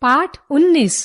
पाठ 19।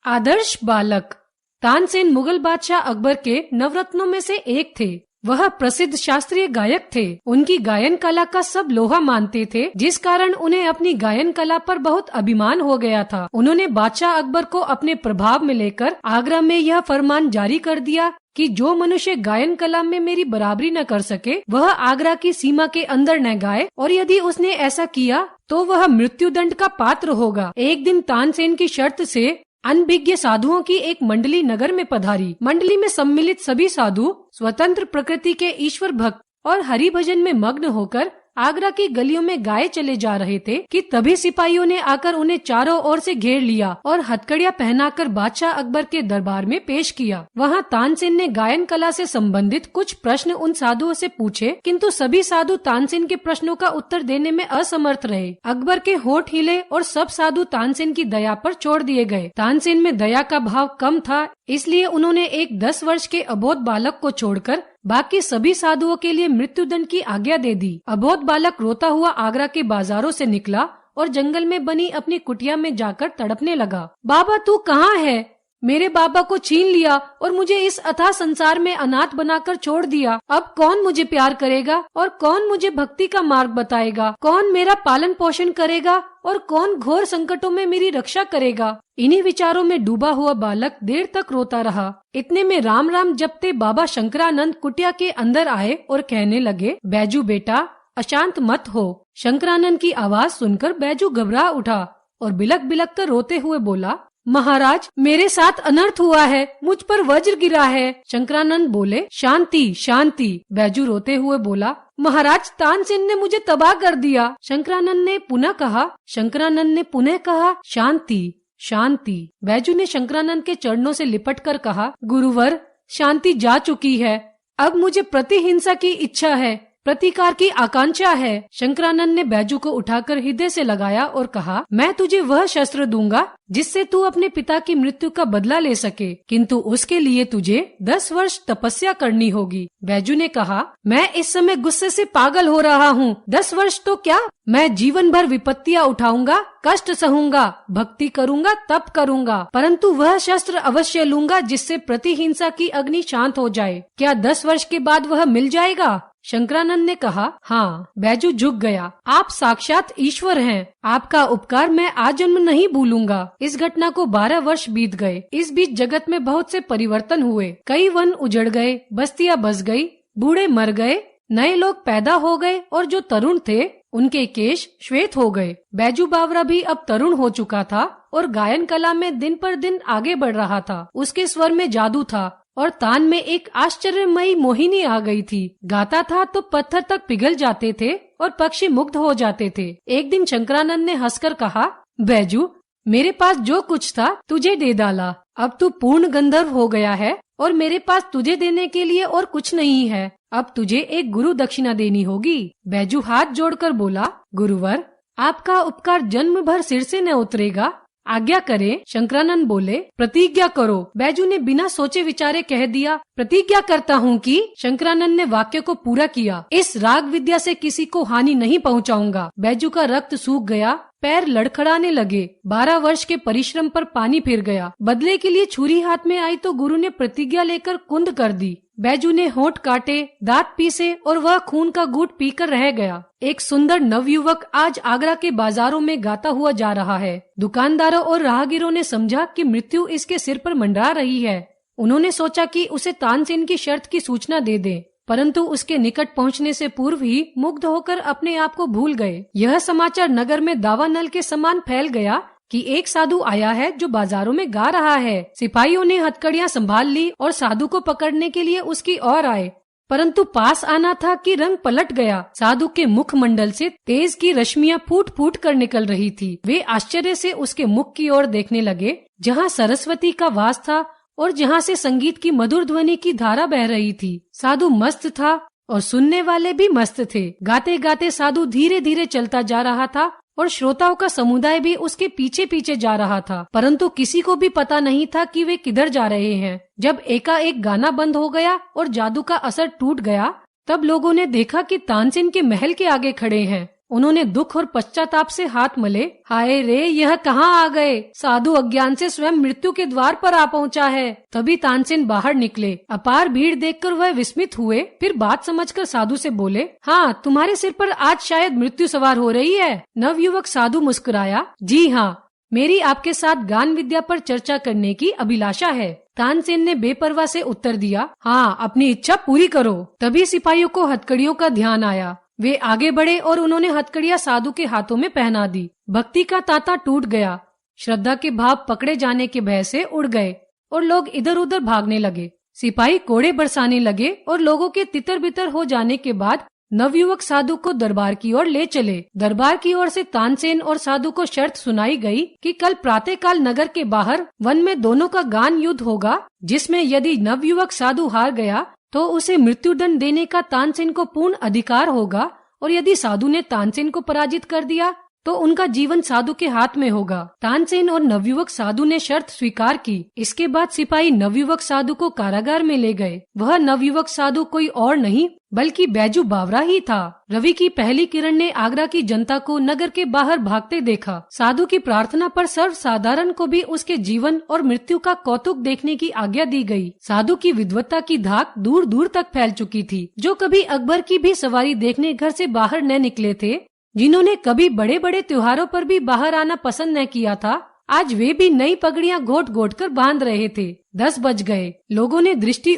आदर्श बालक। तानसेन मुगल बादशाह अकबर के नवरत्नों में से एक थे। वह प्रसिद्ध शास्त्रीय गायक थे। उनकी गायन कला का सब लोहा मानते थे, जिस कारण उन्हें अपनी गायन कला पर बहुत अभिमान हो गया था। उन्होंने बादशाह अकबर को अपने प्रभाव में लेकर आगरा में यह फरमान जारी कर दिया कि जो मनुष्य गायन कला में मेरी बराबरी न कर सके, वह आगरा की सीमा के अंदर न गाए, और यदि उसने ऐसा किया तो वह मृत्युदंड का पात्र होगा। एक दिन तानसेन की शर्त से अनभिज्ञ साधुओं की एक मंडली नगर में पधारी। मंडली में सम्मिलित सभी साधु स्वतंत्र प्रकृति के ईश्वर भक्त और हरि भजन में मग्न होकर आगरा की गलियों में गाए चले जा रहे थे कि तभी सिपाहियों ने आकर उन्हें चारों ओर से घेर लिया और हथकड़ियां पहनाकर बादशाह अकबर के दरबार में पेश किया। वहां तानसेन ने गायन कला से संबंधित कुछ प्रश्न उन साधुओं से पूछे, किंतु सभी साधु तानसेन के प्रश्नों का उत्तर देने में असमर्थ रहे। अकबर के होंठ हिले और सब साधु तानसेन की दया पर छोड़ दिए गए। तानसेन में दया का भाव कम था, इसलिए उन्होंने एक 10 वर्ष के अबोध बालक को छोड़कर बाकी सभी साधुओं के लिए मृत्युदंड की आज्ञा दे दी। अबोध बालक रोता हुआ आगरा के बाजारों से निकला और जंगल में बनी अपनी कुटिया में जाकर तड़पने लगा। बाबा तू कहाँ है? मेरे बाबा को छीन लिया और मुझे इस अथाह संसार में अनाथ बनाकर छोड़ दिया। अब कौन मुझे प्यार करेगा और कौन मुझे भक्ति का मार्ग बताएगा? कौन मेरा पालन पोषण करेगा और कौन घोर संकटों में मेरी रक्षा करेगा? इन्हीं विचारों में डूबा हुआ बालक देर तक रोता रहा। इतने में राम राम जपते बाबा शंकरानंद कुटिया के अंदर आए और कहने लगे, बैजू बेटा अशांत मत हो। शंकरानंद की आवाज सुनकर बैजू घबरा उठा और बिलक बिलक कर रोते हुए बोला, महाराज मेरे साथ अनर्थ हुआ है, मुझ पर वज्र गिरा है। शंकरानंद बोले, शांति शांति। बैजू रोते हुए बोला, महाराज तानसेन ने मुझे तबाह कर दिया। शंकरानंद ने पुनः कहा, शांति शांति। बैजू ने शंकरानंद के चरणों से लिपट कर कहा, गुरुवर शांति जा चुकी है, अब मुझे प्रतिहिंसा की इच्छा है, प्रतिकार की आकांक्षा है। शंकरानंद ने बैजू को उठाकर हृदय से लगाया और कहा, मैं तुझे वह शस्त्र दूंगा जिससे तू अपने पिता की मृत्यु का बदला ले सके, किंतु उसके लिए तुझे 10 वर्ष तपस्या करनी होगी। बैजू ने कहा, मैं इस समय गुस्से से पागल हो रहा हूँ। 10 वर्ष तो क्या, मैं जीवन भर विपत्तियां उठाऊंगा, कष्ट सहूंगा, भक्ति करूंगा, तप करूंगा, परंतु वह शस्त्र अवश्य लूंगा जिससे प्रतिहिंसा की अग्नि शांत हो जाए। क्या 10 वर्ष के बाद वह मिल जाएगा? शंकरानंद ने कहा, हाँ। बैजू झुक गया, आप साक्षात ईश्वर हैं, आपका उपकार मैं आजन्म नहीं भूलूंगा। इस घटना को 12 वर्ष बीत गए। इस बीच जगत में बहुत से परिवर्तन हुए। कई वन उजड़ गए, बस्तियां बस गई, बूढ़े मर गए, नए लोग पैदा हो गए और जो तरुण थे उनके केश श्वेत हो गए। बैजू बावरा भी अब तरुण हो चुका था और गायन कला में दिन पर दिन आगे बढ़ रहा था। उसके स्वर में जादू था और तान में एक आश्चर्यमयी मोहिनी आ गई थी। गाता था तो पत्थर तक पिघल जाते थे और पक्षी मुग्ध हो जाते थे। एक दिन शंकरानंद ने हंसकर कहा, बैजू मेरे पास जो कुछ था तुझे दे डाला, अब तू पूर्ण गंधर्व हो गया है और मेरे पास तुझे देने के लिए और कुछ नहीं है। अब तुझे एक गुरु दक्षिणा देनी होगी। बैजू हाथ जोड़कर बोला, गुरुवर आपका उपकार जन्म भर सिर से न उतरेगा, आज्ञा करें। शंकरानंद बोले, प्रतिज्ञा करो। बैजू ने बिना सोचे विचारे कह दिया, प्रतिज्ञा करता हूँ कि। शंकरानंद ने वाक्य को पूरा किया, इस राग विद्या से किसी को हानि नहीं पहुँचाऊंगा। बैजू का रक्त सूख गया, पैर लड़खड़ाने लगे। 12 वर्ष के परिश्रम पर पानी फिर गया। बदले के लिए छुरी हाथ में आई तो गुरु ने प्रतिज्ञा लेकर कुंद कर दी। बैजू ने होंठ काटे, दांत पीसे और वह खून का घूंट पीकर रह गया। एक सुंदर नवयुवक आज आगरा के बाजारों में गाता हुआ जा रहा है। दुकानदारों और राहगीरों ने समझा कि मृत्यु इसके सिर पर मंडरा रही है। उन्होंने सोचा कि उसे तानसेन की शर्त की सूचना दे दें, परंतु उसके निकट पहुंचने से पूर्व ही मुग्ध होकर अपने आप को भूल गए। यह समाचार नगर में दावानल के समान फैल गया कि एक साधु आया है जो बाजारों में गा रहा है। सिपाहियों ने हथकड़ियां संभाल ली और साधु को पकड़ने के लिए उसकी ओर आए, परंतु पास आना था कि रंग पलट गया। साधु के मुखमंडल से तेज की रश्मियां फूट फूट कर निकल रही थी। वे आश्चर्य से उसके मुख की ओर देखने लगे, जहाँ सरस्वती का वास था और जहाँ से संगीत की मधुर ध्वनि की धारा बह रही थी। साधु मस्त था और सुनने वाले भी मस्त थे। गाते गाते साधु धीरे धीरे चलता जा रहा था और श्रोताओं का समुदाय भी उसके पीछे पीछे जा रहा था, परंतु किसी को भी पता नहीं था कि वे किधर जा रहे हैं। जब एकाएक गाना बंद हो गया और जादू का असर टूट गया, तब लोगों ने देखा कि तानसेन के महल के आगे खड़े हैं। उन्होंने दुख और पश्चाताप से हाथ मले। हाय रे, यह कहाँ आ गए? साधु अज्ञान से स्वयं मृत्यु के द्वार पर आ पहुँचा है। तभी तानसेन बाहर निकले। अपार भीड़ देखकर वह विस्मित हुए, फिर बात समझकर साधु से बोले, हाँ, तुम्हारे सिर पर आज शायद मृत्यु सवार हो रही है। नवयुवक साधु मुस्कुराया, जी हाँ, मेरी आपके साथ गान विद्या पर चर्चा करने की अभिलाषा है। तानसेन ने बेपरवाह से उत्तर दिया, हाँ, अपनी इच्छा पूरी करो। तभी सिपाहियों को हथकड़ियों का ध्यान आया। वे आगे बढ़े और उन्होंने हथकड़ियां साधु के हाथों में पहना दी। भक्ति का तांता टूट गया। श्रद्धा के भाव पकड़े जाने के भय से उड़ गए और लोग इधर उधर भागने लगे। सिपाही कोड़े बरसाने लगे और लोगों के तितर बितर हो जाने के बाद नवयुवक साधु को दरबार की ओर ले चले। दरबार की ओर से तानसेन और साधु को शर्त सुनाई गई कि कल प्रातःकाल नगर के बाहर वन में दोनों का गान युद्ध होगा, जिसमें यदि नवयुवक साधु हार गया तो उसे मृत्युदंड देने का तानसेन को पूर्ण अधिकार होगा, और यदि साधु ने तानसेन को पराजित कर दिया तो उनका जीवन साधु के हाथ में होगा। तानसेन और नवयुवक साधु ने शर्त स्वीकार की। इसके बाद सिपाही नवयुवक साधु को कारागार में ले गए। वह नवयुवक साधु कोई और नहीं बल्कि बैजू बावरा ही था। रवि की पहली किरण ने आगरा की जनता को नगर के बाहर भागते देखा। साधु की प्रार्थना पर सर्वसाधारण को भी उसके जीवन और मृत्यु का कौतुक देखने की आज्ञा दी गई। साधु की विद्वत्ता की धाक दूर दूर तक फैल चुकी थी। जो कभी अकबर की भी सवारी देखने घर से बाहर न निकले थे, जिन्होंने कभी बड़े बड़े त्योहारों पर भी बाहर आना पसंद न किया था, आज वे भी नई पगड़ियां घोट घोट कर बांध रहे थे। 10 बज गए। लोगों ने दृष्टि